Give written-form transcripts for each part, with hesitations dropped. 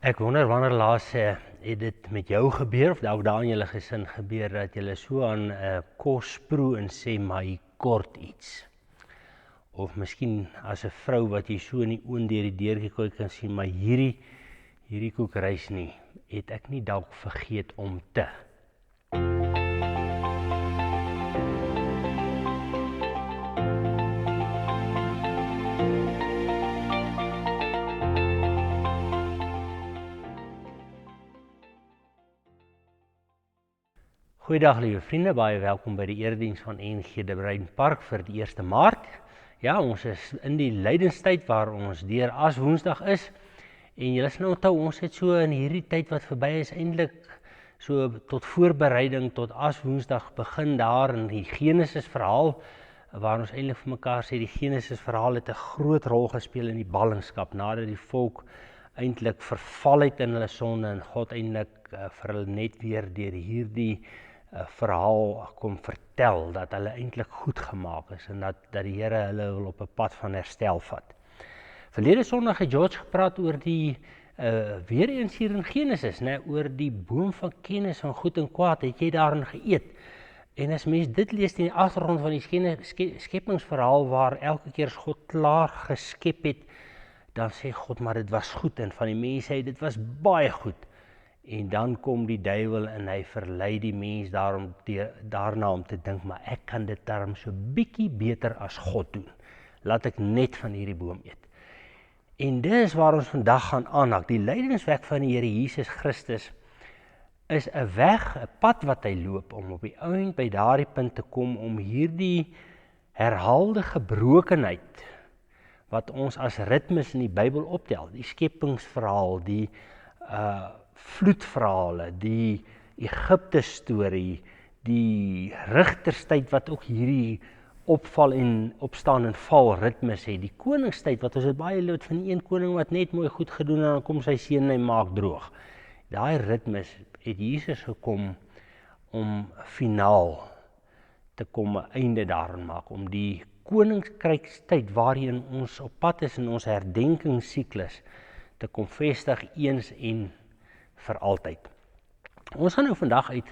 Ek wonder wanneer laas het dit met jou gebeur of dalk daar in julle gesin gebeur dat julle so aan kos proe en sê maar hier kort iets. Of miskien as 'n vrou wat jy so in die oond deur die deurtjie kyk kan sien, maar hierdie koekerys nie, het ek nie dalk vergeet om te. Goeiedag liewe vriende, baie welkom by die erediens van NG De Bruin Park vir die 1 Maart. Ja, ons is in die lydenstyd waar ons deur as Woensdag is. En julle sal onthou, ons het so in hierdie tyd wat verby is eintlik so tot voorbereiding tot as Woensdag begin daar in die Genesis verhaal, waar ons eintlik vir mekaar sê die Genesis verhaal het 'n groot rol gespeel in die ballingskap, nadat die volk eintlik verval het in hulle sonde en God eintlik vir hulle net weer deur hierdie verhaal kom vertel dat hulle eintlik goed gemaak is en dat die Here hulle wil op 'n pad van herstel vat. Verlede Sondag het George gepraat oor die weer eens hier in Genesis, oor die boom van kennis van goed en kwaad. Het jy daarin geëet? En as mens dit lees in die agtergrond van die skepingsverhaal waar elke keer as God klaar geskep het, dan sê God maar dit was goed en van die mense sê dit was baie goed. En dan kom die duiwel en hy verlei die mens daarna om te dink, maar ek kan dit daarom so bietjie beter as God doen. Laat ek net van hierdie boom eet. En dis waar ons vandag gaan aanhak. Die lydensweg van die Here Jesus Christus is 'n weg, 'n pad wat hy loop om op die ouend by daardie punt te kom om hierdie herhaalde gebrokenheid wat ons as ritmes in die Bybel optel, die skepingsverhaal, die vloedverhale, die Egipte storie, die rigterstyd wat ook hierdie opval en opstaan en val ritmes het, die koningstyd wat ons het baie leer van die een koning wat net mooi goed gedoen en dan kom sy seun en hy maak droog. Daai ritmes het Jesus gekom om finaal te kom 'n einde daaraan maak, om die koninkrykstyd waarin ons op pad is in ons herdenkingssiklus te kom vestig eens en vir altyd. Ons gaan nou vandag uit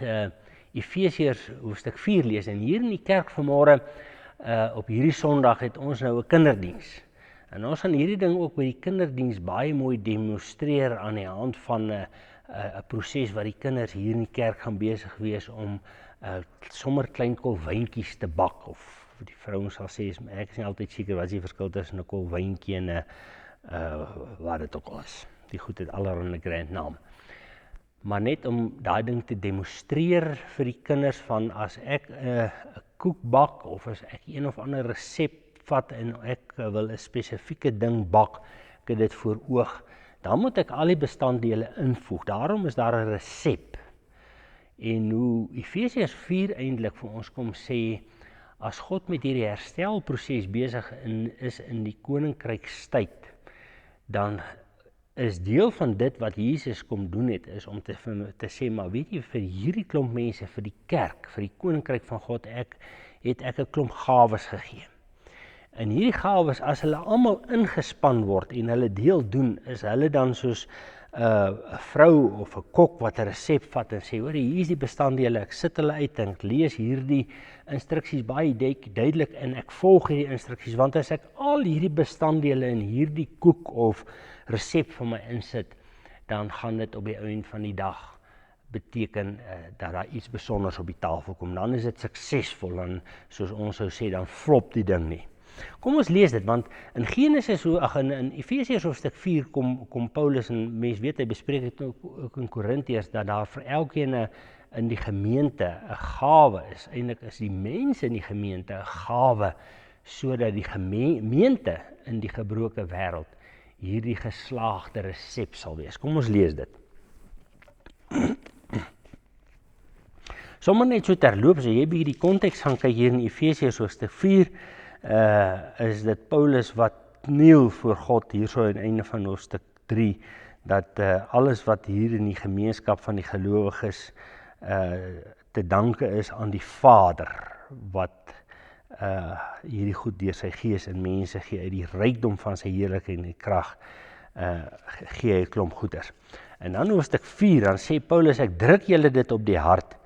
Efesiërs hoofstuk 4 lees en hier in die kerk vanmôre op hierdie Sondag het ons nou 'n kinderdiens. En ons gaan hierdie ding ook by die kinderdiens baie mooi demonstreer aan die hand van 'n proses wat die kinders hier in die kerk gaan besig wees om sommer klein kolwyntjies te bak, of die vrouens sal sê, ek is nie altyd seker wat is die verskil tussen 'n kolwyntjie en 'n wat dit ook al is. Die goed het allerhande grand naam. Maar net om daai ding te demonstreer vir die kinders van as ek 'n koek bak of as ek een of ander resep vat en ek wil 'n spesifieke ding bak, ek het dit voor oog, dan moet ek al die bestanddele invoeg. Daarom is daar 'n resep. En hoe Efesiërs 4 eintlik vir ons kom sê, as God met hierdie herstelproses besig is in die koninkrykstyd, dan is deel van dit wat Jesus kom doen het, is om te sê, maar weet jy, vir hierdie klomp mense, vir die kerk, vir die koninkryk van God, het ek 'n klomp gawes gegee. En hierdie gawes, as hulle almal ingespan word en hulle deel doen, is hulle dan soos 'n vrou of 'n kok wat 'n resep vat en sê, hoor, hier is die bestanddele, ek sit hulle uit en ek lees hierdie instruksies baie duidelik en ek volg hierdie instruksies, want as ek al hierdie bestanddele in hierdie koek of resep van my insit, dan gaan dit op die einde van die dag beteken dat daar iets besonders op die tafel kom. Dan is dit suksesvol en soos ons sou sê, dan flop die ding nie. Kom ons lees dit, want in Genesis, in Efesiërs hoofstuk 4 kom Paulus, en mens weet, hy bespreek dit ook in Korintiërs, dat daar vir elkeen in die gemeente 'n gawe is. Eintlik is die mense in die gemeente 'n gawe, sodat die gemeente in die gebroke wêreld hierdie geslaagde resep sal wees. Kom ons lees dit. Sommige net so terloops, as jy bietjie die konteks gaan kyk hier in Efesiërs hoofstuk 4, is dit Paulus wat kniel voor God hier so aan die einde van hoofstuk 3, dat alles wat hier in die gemeenskap van die gelowiges te danke is aan die Vader, wat hierdie goed deur sy gees in mense gee, uit die rykdom van sy heerlikheid en die krag gee hy 'n klomp goeders. En dan hoofstuk 4, dan sê Paulus, ek druk julle dit op die hart,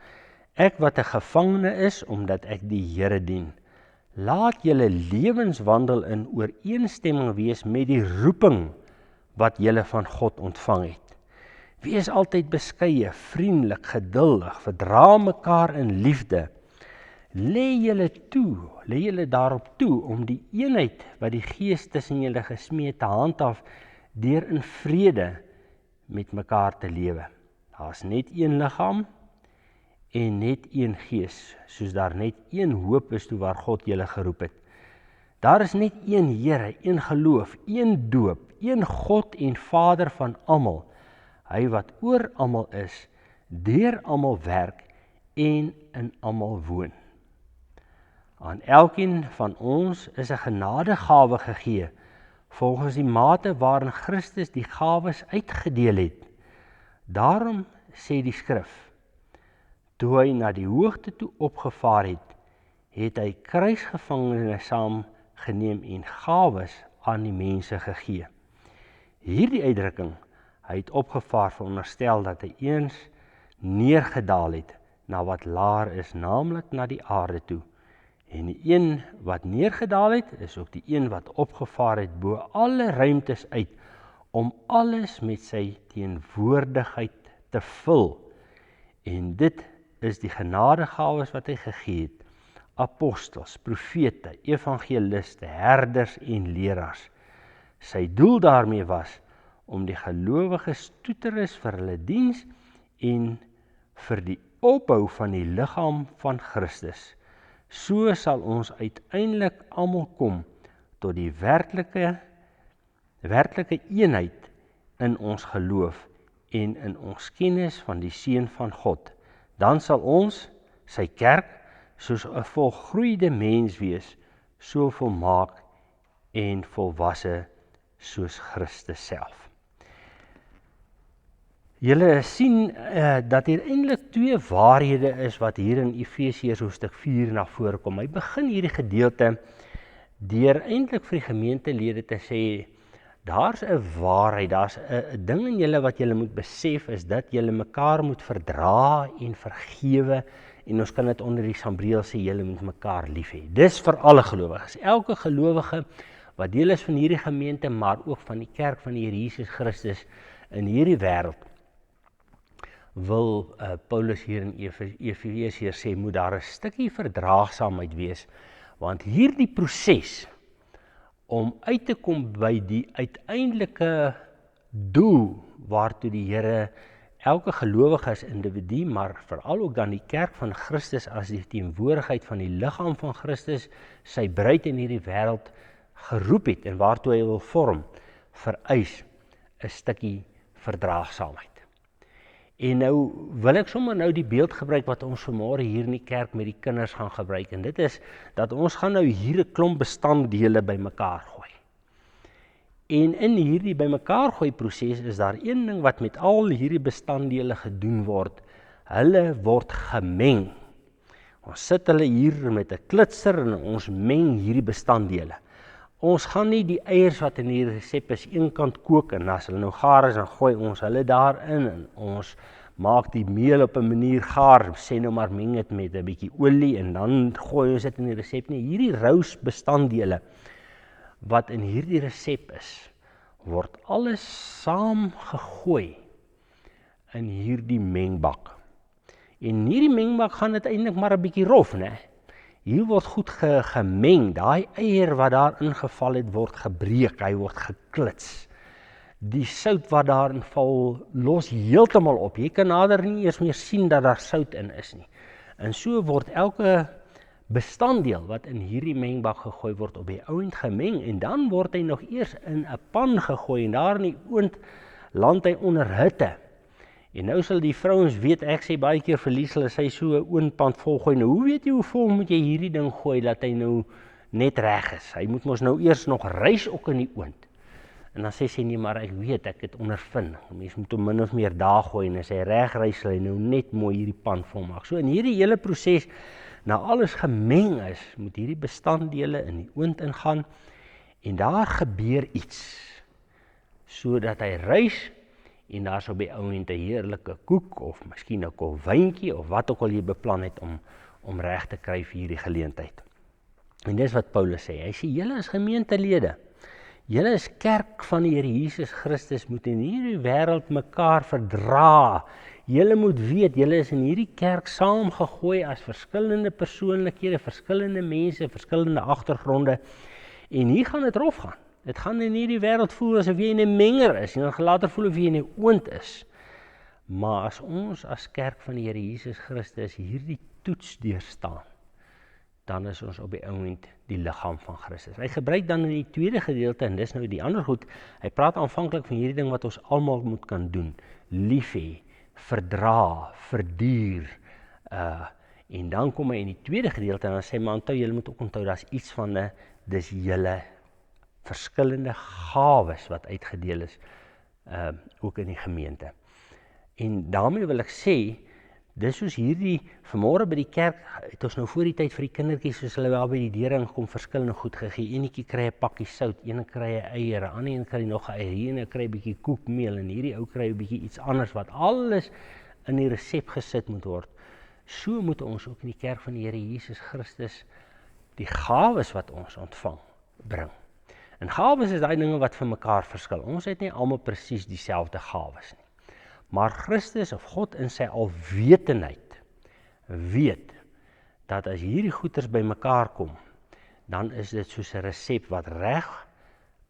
ek wat 'n gevangene is, omdat ek die Here dien. Laat julle lewenswandel in ooreenstemming wees met die roeping wat julle van God ontvang het. Wees altyd beskeie, vriendelik, geduldig, verdra mekaar in liefde. Lê julle daarop toe om die eenheid wat die Gees tussen julle gesmee het te handhaaf deur in vrede met mekaar te lewe. Daar's net een liggaam en net een Gees, soos daar net een hoop is toe waar God julle geroep het. Daar is net een Here, een geloof, een doop, een God en Vader van almal, hy wat oor almal is, deur almal werk en in almal woon. Aan elkeen van ons is 'n genadegawe gegee, volgens die mate waarin Christus die gawes uitgedeel het. Daarom sê die skrif, toe hy na die hoogte toe opgevaar het, het hy kruisgevangenes saamgeneem en gawes aan die mense gegee. Hierdie uitdrukking, hy het opgevaar, veronderstel dat hy eens neergedaal het na wat laer is, naamlik na die aarde toe. En die een wat neergedaal het, is ook die een wat opgevaar het bo alle ruimtes uit, om alles met sy teenwoordigheid te vul. En dit is die genadegawes wat hy gegee het, apostels, profete, evangeliste, herders en leraars. Sy doel daarmee was, om die gelowiges toe te rus vir hulle diens en vir die opbou van die liggaam van Christus. So sal ons uiteindelik almal kom tot die werklike eenheid in ons geloof en in ons kennis van die Seun van God. Dan sal ons, sy kerk, soos 'n volgroeide mens wees, so volmaak en volwasse soos Christus self. Julle sien dat hier eintlik twee waarhede is wat hier in Efesiërs hoofstuk 4 na vore kom. Hy begin hierdie gedeelte deur eintlik vir die gemeentelede te sê, daar's 'n waarheid, daar's 'n ding in julle wat julle moet besef, is dat julle mekaar moet verdra en vergewe, en ons kan dit onder die sambreel sê, julle moet mekaar lief hê. Dis vir alle gelowiges. Elke gelowige wat deel is van hierdie gemeente, maar ook van die kerk van die Here Jesus Christus in hierdie wêreld, wil Paulus hier in Efesiërs sê, moet daar 'n stukkie verdraagsaamheid wees, want hierdie proses om uit te kom by die uiteindelike doel waartoe die Here elke gelowige as individu, maar veral ook dan die kerk van Christus as die teenwoordigheid van die liggaam van Christus, sy bruid in hierdie wêreld geroep het en waartoe hy wil vorm, vereis 'n stukkie verdraagsaamheid. En nou wil ek sommer nou die beeld gebruik wat ons vanmôre hier in die kerk met die kinders gaan gebruik, en dit is dat ons gaan nou hier 'n klomp bestanddele bymekaar gooi. En in hierdie bymekaar gooi proses is daar een ding wat met al hierdie bestanddele gedoen word, hulle word gemeng. Ons sit hulle hier met 'n klitser en ons meng hierdie bestanddele. Ons gaan nie die eiers wat in die resep is eenkant kook, en as hulle nou gaar is, dan gooi ons hulle daarin, en ons maak die meel op 'n manier gaar, sê nou maar meng dit met 'n bietjie olie, en dan gooi ons dit in die resep nie. Hierdie rou bestanddele wat in hierdie resep is, word alles saam gegooi in hierdie mengbak. En hierdie mengbak gaan dit eintlik maar 'n bietjie rof, né? Hier word goed gemeng, daai eier wat daar ingeval het, word gebreek, hy word geklits. Die sout wat daarin val, los heeltemal op. Jy kan nader nie eers meer sien dat daar sout in is nie. En so word elke bestanddeel wat in hierdie mengbak gegooi word op die ouend gemeng, en dan word hy nog eers in 'n pan gegooi, en daar in die oond land hy onder hitte. En nou sal die vrouens weet, ek sê baie keer vir Liesel, as hy so 'n oondpan vol gooi, nou hoe weet jy hoe vol moet jy hierdie ding gooi, dat hy nou net reg is? Hy moet mos nou eers nog rys ook in die oond. En dan sê sy nie, maar ek weet, ek het ondervind. Mens moet hom min of meer daar gooi, en as hy reg rys, sal hy nou net mooi hierdie pan vol maak. So in hierdie hele proses, na alles gemeng is, moet hierdie bestanddele in die oond ingaan, en daar gebeur iets. sodat hy reis, en daar sal by ouend 'n heerlike koek, of miskien 'n kolwyntjie, of wat ook al jy beplan het om reg te kry vir hierdie geleentheid. En dis wat Paulus sê, hy sê, julle is gemeentelede, julle is kerk van die Here Jesus Christus, moet in hierdie wêreld mekaar verdra. Julle moet weet, julle is in hierdie kerk saamgegooi as verskillende persoonlikhede, verskillende mense, verskillende agtergronde, en hier gaan dit rof gaan. Dit gaan in hierdie wêreld voel asof jy in 'n menger is, en dan gaan later voel of jy in 'n oond is. Maar as ons as kerk van die Here Jesus Christus hierdie toets deurstaan, dan is ons op die ouend die liggaam van Christus. Hy gebruik dan in die tweede gedeelte, en dis nou die ander goed, hy praat aanvanklik van hierdie ding wat ons almal moet kan doen, lief hê, verdra, verduur, en dan kom hy in die tweede gedeelte, en dan sê maar, onthou, julle moet ook onthou, daar's iets van dis julle verskillende gawes wat uitgedeel is, ook in die gemeente. En daarmee wil ek sê, dis soos hierdie, vanmôre by die kerk, het ons nou voor die tyd vir die kindertjies, soos hulle wel by die deure inkom, verskillende goed gegee. Enetjie kry 'n pakkie sout, ene kry 'n eier, 'n ander een kry nog 'n eier, ene kry 'n bietjie koekmeel, en hierdie ou kry 'n bietjie iets anders, wat alles in die resep gesit moet word. So moet ons ook in die kerk van die Here Jesus Christus die gawes wat ons ontvang, bring. En gawes is daai dinge wat vir mekaar verskil. Ons het nie almal presies dieselfde gawes nie. Maar Christus of God in sy alwetendheid weet dat as hierdie goeders by mekaar kom, dan is dit soos 'n resep wat reg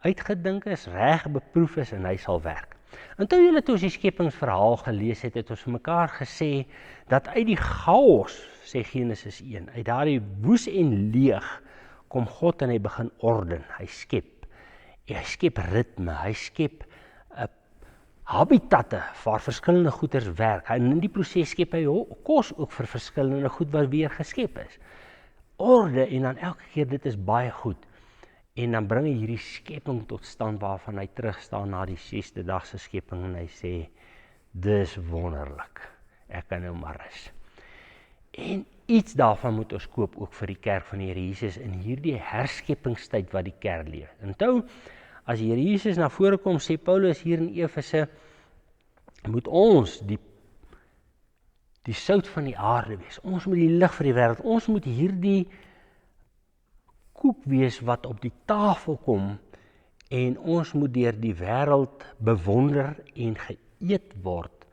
uitgedink is, reg beproef is, en hy sal werk. Onthou julle toe ons die skepingsverhaal gelees het, het ons vir mekaar gesê dat uit die chaos, sê Genesis 1, uit daardie woes en leeg kom God en hy begin orden, hy skep ritme, hy skep habitatte waar verskillende goeders werk. En in die proses skep hy kos ook vir verskillende goed wat weer geskep is. Orde, en dan elke keer dit is baie goed. En dan bring hy hierdie skepping tot stand waarvan hy terugstaan na die 6de dag se skepping en hy sê, dis wonderlik, ek kan nou maar rus. En iets daarvan moet ons koop ook vir die kerk van die Here Jesus in hierdie herskeppingstyd wat die kerk leef. Onthou, as die Here Jesus na vore kom, sê Paulus hier in Efese, moet ons die sout van die aarde wees. Ons moet die lig vir die wêreld. Ons moet hierdie koek wees wat op die tafel kom, en ons moet deur die wêreld bewonder en geëet word,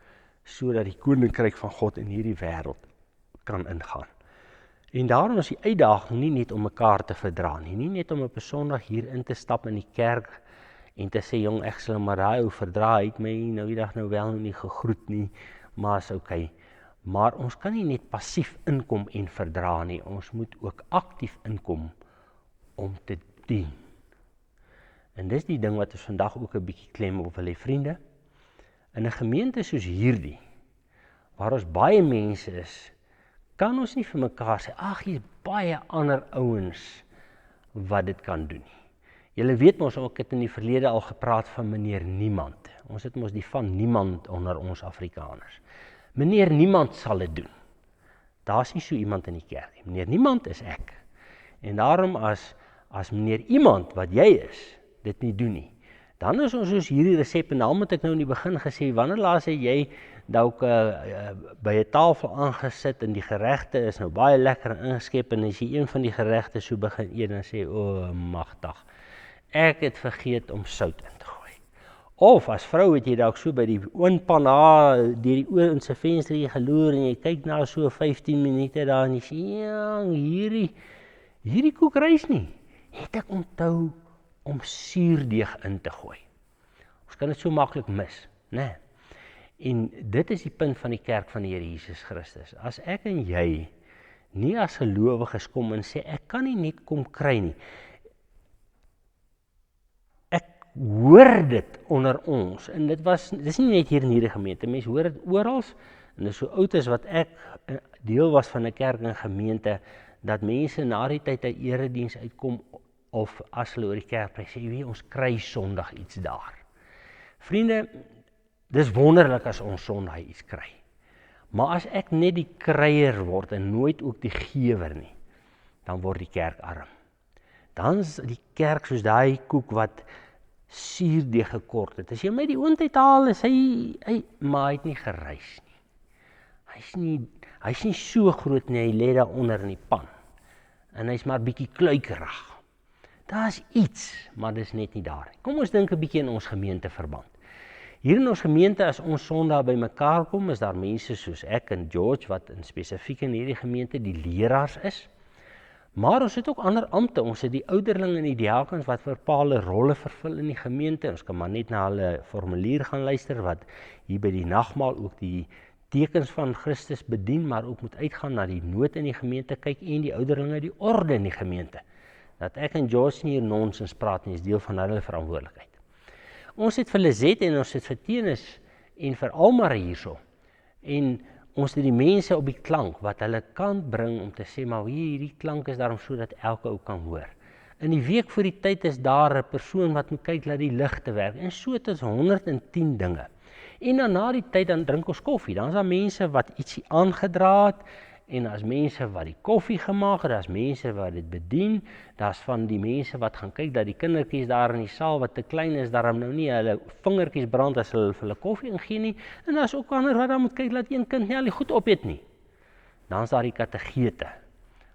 sodat die koninkryk van God in hierdie wêreld kan ingaan. En daarom is die uitdaging nie net om mekaar te verdra nie, nie net om op 'n Sondag hier in te stap in die kerk en te sê, jong, ek sal maar daai ou verdra, hy het my nou die dag nou wel nie gegroet nie, maar is okay. Maar ons kan nie net passief inkom en verdra nie, ons moet ook aktief inkom om te dien. En dis die ding wat ons vandag ook 'n bietjie klem op wil hê, vriende. In 'n gemeente soos hierdie, waar ons baie mense is, kan ons nie vir mekaar sê, ag, hier's baie ander ouens wat dit kan doen nie. Julle weet mos, ek het in die verlede al gepraat van meneer Niemand. Ons het mos die van niemand onder ons Afrikaners. Meneer Niemand sal dit doen. Daar's nie so iemand in die kerk nie. Meneer Niemand is ek. En daarom as meneer iemand wat jy is, dit nie doen nie, dan is ons soos hierdie resep, en daarom het ek nou in die begin gesê, wanneer laas het jy dalk by 'n tafel aangesit en die geregte is nou baie lekker ingeskep, en as jy een van die geregte so begin eet en sê, o magtig, ek het vergeet om sout in te gooi. Of as vrou het jy dalk so by die oonpan deur die oor in sy venster jy geloer en jy kyk na so 15 minute daar en jy sê, ja, hierdie koek rys nie. Het ek onthou om suurdeeg in te gooi. Ons kan dit so maklik mis, né? En dit is die punt van die kerk van die Here Jesus Christus. As ek en jy nie as gelowiges kom en sê, ek kan nie net kom kry nie. Ek hoor dit onder ons, en dis nie net hier in hierdie gemeente, mense hoor dit oral, en dis so oud as wat ek deel was van 'n kerk en gemeente, dat mense na die tyd uit erediens uitkom, of as hulle oor die kerk sê, ons kry Sondag iets daar. Vriende, dis wonderlik as ons Sondag iets kry. Maar as ek net die kryer word en nooit ook die gewer nie, dan word die kerk arm. Dan is die kerk soos daai koek wat suurdeeg gekort het. As jy my die oond uithaal, is maar hy het nie gereis nie. Hy's nie so groot nie, hy lê daar onder in die pan. En hy's maar bietjie kluikerig. Daar's iets, maar dis net nie daar nie. Kom ons dink 'n bietjie in ons gemeenteverband. Hier in ons gemeente, as ons Sondag by mekaar kom, is daar mense soos ek en George, wat in spesifiek in hierdie gemeente die leraars is. Maar ons het ook ander ampte, ons het die ouderlinge en die diakens wat bepaalde rolle vervul in die gemeente. Ons kan maar net na hulle formulier gaan luister, wat hier by die nagmaal ook die tekens van Christus bedien, maar ook moet uitgaan na die nood in die gemeente kyk en die ouderlinge die orde in die gemeente. Dat ek en George nie hier nonsens praat nie, is deel van hulle verantwoordelikheid. Ons het vir Lizette en ons het vir Tenis en vir Almar hierso. En ons het die mense op die klank wat hulle kan bring om te sê, maar hierdie klank is daarom so dat elke ou kan hoor. In die week voor die tyd is daar 'n persoon wat moet kyk dat die ligte werk. En so het ons 110 dinge. En dan na die tyd dan drink ons koffie. Dan is daar mense wat ietsie aangedra het, en daar's mense wat die koffie gemaak het, daar's mense wat dit bedien, daar's van die mense wat gaan kyk dat die kindertjies daar in die saal wat te klein is, daarom nou nie hulle vingertjies brand as hulle vir hulle koffie ingee nie, en daar's ook ander wat dan moet kyk dat een kind nie al die goed opeet nie. Dan is daar die kategete,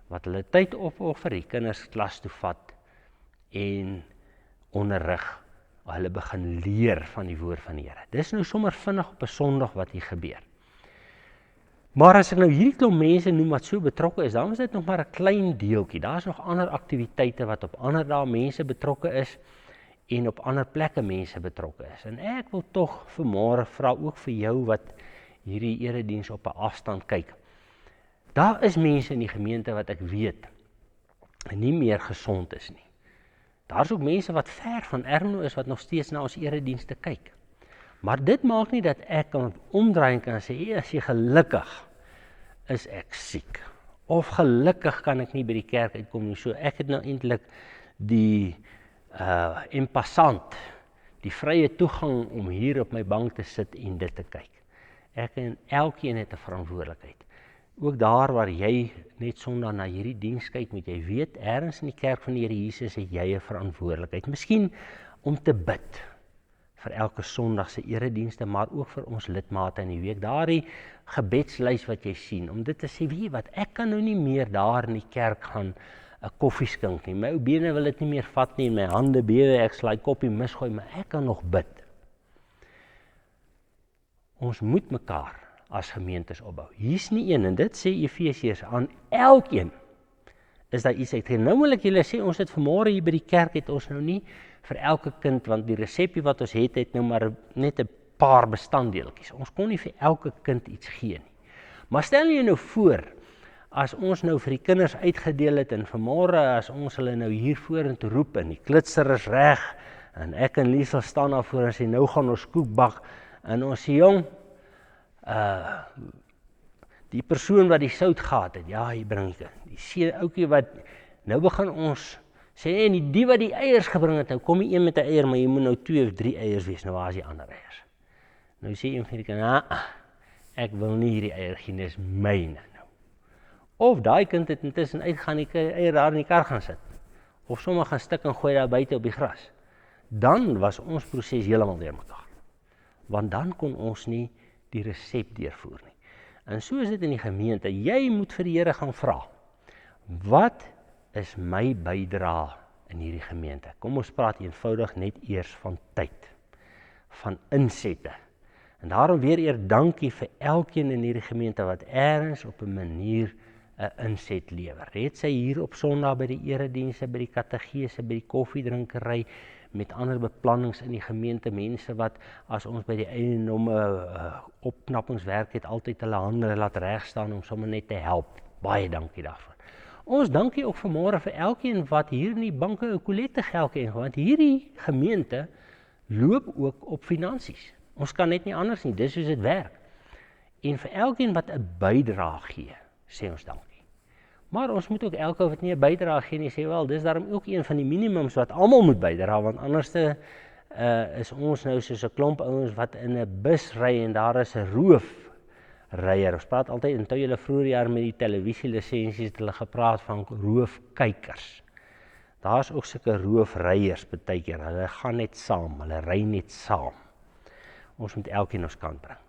wat hulle tyd opoffer, die kinders klas toe vat, en onderrig, hulle begin leer van die woord van die Here. Dis nou sommer vinnig op 'n Sondag wat hier gebeur. Maar as ek nou hierdie klomp mense noem wat so betrokke is, dan is dit nog maar 'n klein deeltjie. Daar's nog ander aktiwiteite wat op ander dae mense betrokke is, en op ander plekke mense betrokke is. En ek wil tog vanmôre vra, ook vir jou wat hierdie erediens op 'n afstand kyk. Daar is mense in die gemeente wat ek weet, nie meer gesond is nie. Daar's ook mense wat ver van Erno is, wat nog steeds na ons eredienste kyk. Maar dit maak nie dat ek kan omdraai en kan sê, as jy gelukkig is ek siek. Of gelukkig kan ek nie by die kerk uitkom nie. So ek het nou eintlik die en passant, die vrye toegang om hier op my bank te sit en dit te kyk. Ek en elkeen het 'n verantwoordelikheid. Ook daar waar jy net Sondag na hierdie diens kyk, moet jy weet, ergens in die kerk van die Here Jesus het jy 'n verantwoordelikheid. Miskien om te bid vir elke Sondag se eredienste, maar ook vir ons lidmate in die week. Daardie gebedslys wat jy sien, om dit te sê, weet jy wat, ek kan nou nie meer daar in die kerk gaan 'n koffie skink nie. My ou bene wil dit nie meer vat nie, en my hande bewe, ek sal die koppie misgooi, maar ek kan nog bid. Ons moet mekaar as gemeentes opbou. Hier's nie een, en dit sê Efesiërs, aan elkeen is daar iets uitgegee. Nou wil ek julle sê, ons het vanmôre hier by die kerk, het ons nou nie vir elke kind, want die resepie wat ons het nou maar net 'n paar bestanddeeltjies. Ons kon nie vir elke kind iets gee nie. Maar stel jy nou voor, as ons nou vir die kinders uitgedeel het, en vanmôre as ons hulle nou hier vorentoe roep, en die klitser is reg, en ek en Liesel staan daar voor en sê, nou gaan ons koek bak, en ons sê, jong, die persoon wat die sout gehad het, ja, hy bring die seun ouetjie wat, nou begin ons sê, en die wat die eiers gebring het, nou kom die een met 'n eier, maar jy moet nou 2 of 3 eiers wees, nou waar is die ander eiers? Nou sê een van die kinders, ek wil nie hierdie eier gee, dis myne nou. Of daai kind het intussen uitgaan, die eier daar in die kar gaan sit, of sommer gaan stik en gooi daar buite op die gras. Dan was ons proses heeltemal deur mekaar, want dan kon ons nie die resep deurvoer nie. En so is dit in die gemeente, jy moet vir die Here gaan vra, wat is my bydrae in hierdie gemeente? Kom ons praat eenvoudig net eers van tyd, van insette. En daarom weer eer dankie vir elkeen in hierdie gemeente wat ergens op 'n manier 'n inset lewer. Het sy hier op Sondag by die eredienste, by die kategese, by die koffiedrinkery, met ander beplannings in die gemeente, mense wat as ons by die eiendomme opknappingswerk het, altyd hulle hande laat reg staan om sommer net te help. Baie dankie daarvoor. Ons dankie ook vanmôre vir elkeen wat hier in die banke 'n kollekte geld gee, want hierdie gemeente loop ook op finansies. Ons kan net nie anders nie, dis soos dit werk. En vir elkeen wat 'n bydrae gee, sê ons dankie. Maar ons moet ook elke wat nie 'n bydrae gee nie, sê wel, dis daarom ook een van die minimums wat almal moet bydra, want anders is ons nou soos 'n klomp ouens wat in 'n bus ry en daar is 'n roofryer. Ons praat altyd, onthou julle vroeër jaar met die televisielisensies het hulle gepraat van roofkykers. Daar's ook sulke roofryers partykeer, hulle gaan net saam, hulle ry net saam. Ons moet elkeen ons kant bring.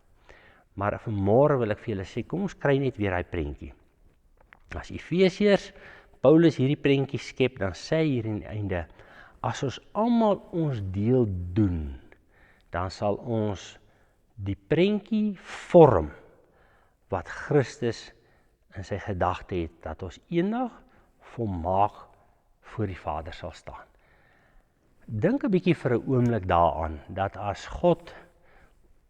Maar vanmôre wil ek vir julle sê, kom ons kry net weer hy prentjie. As Efesiërs, Paulus hierdie prentjie skep, dan sê hy hier aan die einde, as ons almal ons deel doen, dan sal ons die prentjie vorm wat Christus in sy gedagte het, dat ons eendag volmaak voor die Vader sal staan. Dink 'n bietjie vir 'n oomblik daaraan, dat as God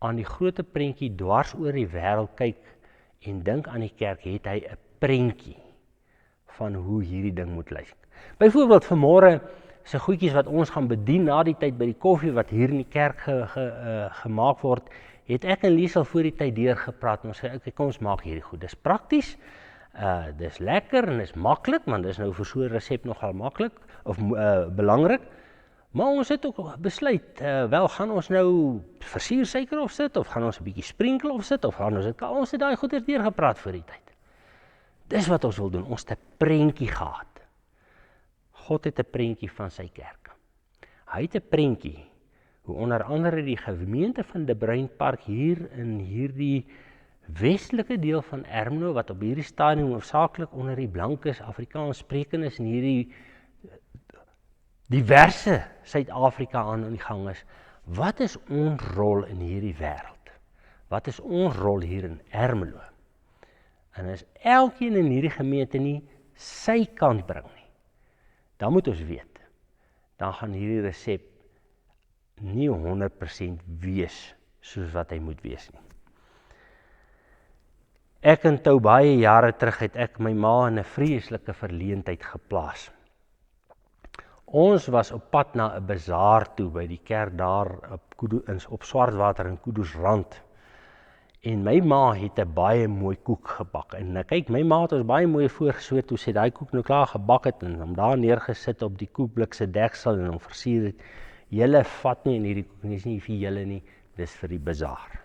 aan die groot prentjie dwars oor die wêreld kyk en dink aan die kerk, het hy 'n prentjie van hoe hierdie ding moet lyk. Byvoorbeeld vanmôre se goedjies wat ons gaan bedien na die tyd by die koffie wat hier in die kerk gemaak word, het ek en Liesel voor die tyd deurgepraat. Ons sê, okay, kom ons maak hierdie goed. Dis prakties, dis lekker en dis maklik, want dis nou vir so 'n resep nogal maklik of belangrik. Maar ons het ook besluit, wel gaan ons nou versiersuiker of sit, of gaan ons 'n bietjie sprinkel of sit, of gaan ons het daai goeders deurgepraat voor die tyd. Dis wat ons wil doen, ons het 'n prentjie gehad. God het 'n prentjie van sy kerk. Hy het 'n prentjie, hoe onder andere die gemeente van De Bruin Park hier in hierdie westelike deel van Ermelo, wat op hierdie stadium hoofsaaklik onder die blankes, Afrikaans sprekendes en hierdie diverse Suid-Afrika aan die gang is. Wat is ons rol in hierdie wêreld? Wat is ons rol hier in Ermelo? En as elkeen in hierdie gemeente nie sy kant bring nie, dan moet ons weet, dan gaan hierdie resep nie 100% wees soos wat hy moet wees nie. Ek onthou baie jare terug het ek my ma in 'n vreeslike verleentheid geplaas. Ons was op pad na 'n bazaar toe by die kerk daar op Swartwater in Kudursrand. En my ma het 'n baie mooi koek gebak. En kyk, my ma het ons baie mooi voorgesoor toe sy daai koek nou klaar gebak het en hom daar neergesit op die koekblik se deksel en hom versier het. Julle vat nie in hierdie koek, dis nie vir julle nie, dis vir die bazaar.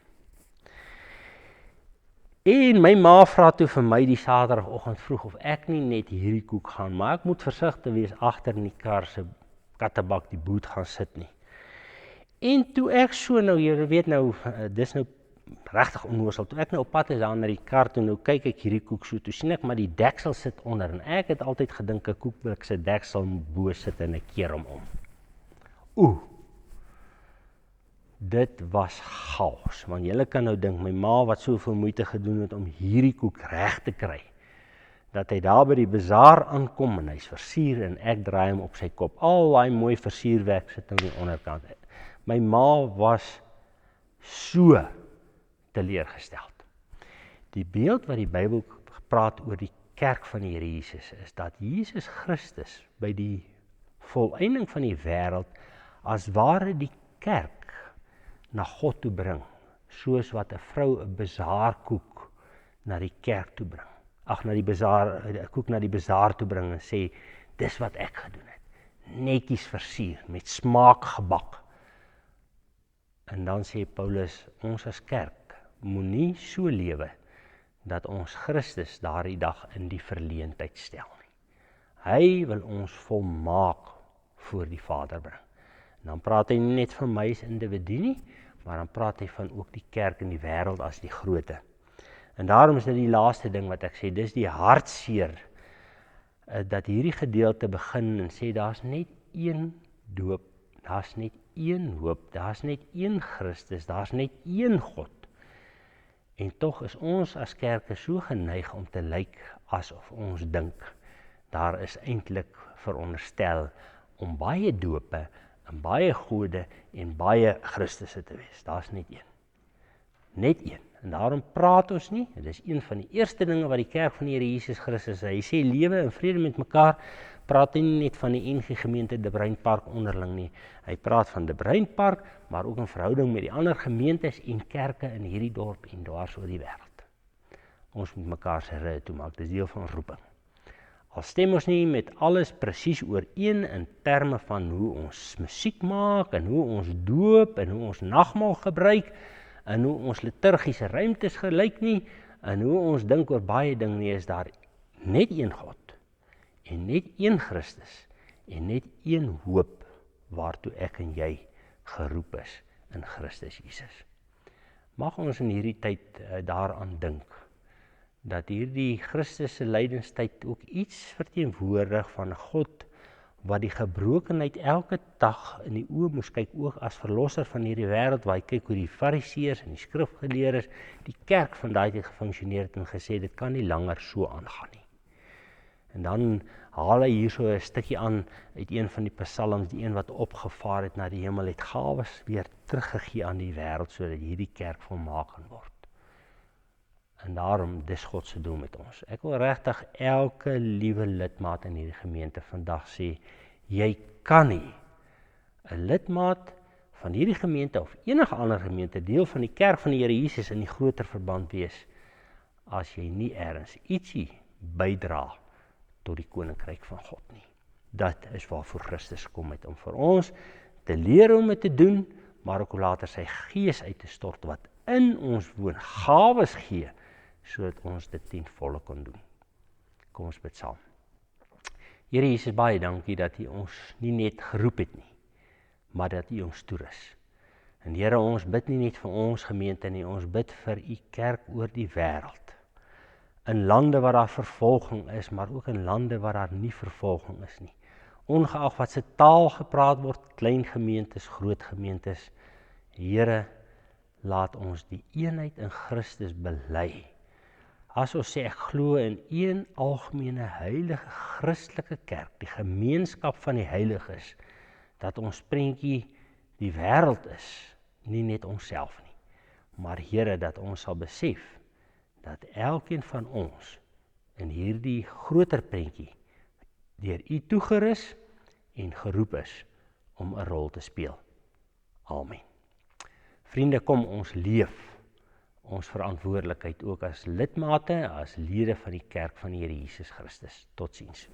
En my ma vra toe vir my die Saterdagoggend vroeg of ek nie net hierdie koek gaan, maar ek moet versigtig wees agter in die kar se kattebak die boot gaan sit nie. En toe ek so nou, jy weet nou, dis nou regtig onnoosel, toe ek nou op pad is daar na die kar toe, nou kyk ek hierdie koek so, toe sien ek maar die deksel sit onder, en ek het altyd gedink 'n koekblik se deksel moet bo sit en ek keer hom om. Dit was chaos, want julle kan nou dink, my ma wat soveel moeite gedoen het om hierdie koek reg te kry, dat hy daar by die bazaar aankom en hy's versier en ek draai hom op sy kop. Al daai mooi versierwerk sit aan die onderkant. My ma was so teleurgesteld. Die beeld wat die Bybel praat oor die kerk van die Here Jesus is dat Jesus Christus by die volëinding van die wêreld as ware die kerk na God toe bring, soos wat 'n vrou 'n bazaarkoek na die kerk toe bring. Na die bazaar, 'n koek na die bazaar toe bring en sê, dis wat ek gedoen het. Netjies versier, met smaak gebak. En dan sê Paulus, ons as kerk moenie so lewe dat ons Christus daardie dag in die verleentheid stel nie. Hy wil ons volmaak voor die Vader bring. En dan praat hy nie net van my as individu nie, maar dan praat hy van ook die kerk in die wêreld as die groote. En daarom is dit die laaste ding wat ek sê, dis die hartseer, dat hierdie gedeelte begin en sê, daar's net een doop, daar's net een hoop, daar's net een Christus, daar's net een God. En tog is ons as kerke so geneig om te lyk asof ons dink, daar is eintlik veronderstel om baie dope, en baie gode en baie Christusse te wees. Daar's net een. Net een. En daarom praat ons nie, en dis een van die eerste dinge wat die kerk van die Here Jesus Christus, hy sê lewe in vrede met mekaar, praat hy nie net van die NG gemeente De Bruin Park onderling nie. Hy praat van De Bruin Park, maar ook in verhouding met die ander gemeentes en kerke in hierdie dorp en dwars oor die wêreld. Ons moet mekaar se rede toemaak, dis deel van roeping. Al stem ons nie met alles presies ooreen in terme van hoe ons musiek maak en hoe ons doop en hoe ons nagmaal gebruik en hoe ons liturgiese ruimtes gelyk nie en hoe ons dink oor baie dinge nie, is daar net een God en net een Christus en net een hoop waartoe ek en jy geroep is in Christus Jesus. Mag ons in hierdie tyd daaraan dink, dat hierdie Christus se lydenstyd ook iets verteenwoordig van God, wat die gebrokenheid elke dag in die oë moes kyk, ook as verlosser van hierdie wêreld, waar hy kyk hoe die fariseërs en die skrifgeleerdes die kerk van daai tyd gefunksioneer het en gesê, dit kan nie langer so aangaan nie. En dan haal hy hier so 'n stukkie aan uit een van die psalms, die een wat opgevaar het na die hemel, het gawes weer teruggegee aan die wêreld, sodat hierdie kerk volmaak kan word. En daarom, dis God se doel met ons. Ek wil regtig elke liewe lidmaat in hierdie gemeente vandag sê, jy kan nie 'n lidmaat van hierdie gemeente of enige ander gemeente, deel van die kerk van die Here Jesus in die groter verband wees, as jy nie ergens ietsie bydra tot die koninkryk van God nie. Dat is waarvoor Christus kom het, om vir ons te leer om dit te doen, maar ook later sy gees uit te stort, wat in ons woon, gawes gee, sodat ons dit ten volle kon doen. Kom ons bid saam. Here Jesus, baie dankie dat U ons nie net geroep het nie, maar dat U ons toerus. En Here, ons bid nie net vir ons gemeente nie, ons bid vir U kerk oor die wêreld. In lande waar daar vervolging is, maar ook in lande waar daar nie vervolging is nie. Ongeag wat se taal gepraat word, klein gemeentes, groot gemeentes, Here, laat ons die eenheid in Christus bely. As ons sê, ek glo in een algemene heilige Christelike kerk, die gemeenskap van die heiliges, dat ons prentjie die wêreld is, nie net onsself nie, maar Here, dat ons sal besef, dat elkeen van ons in hierdie groter prentjie deur U toegerus en geroep is om 'n rol te speel. Amen. Vriende, kom ons leef ons verantwoordelikheid ook as lidmate, as lede van die kerk van die Here Jesus Christus. Totsiens.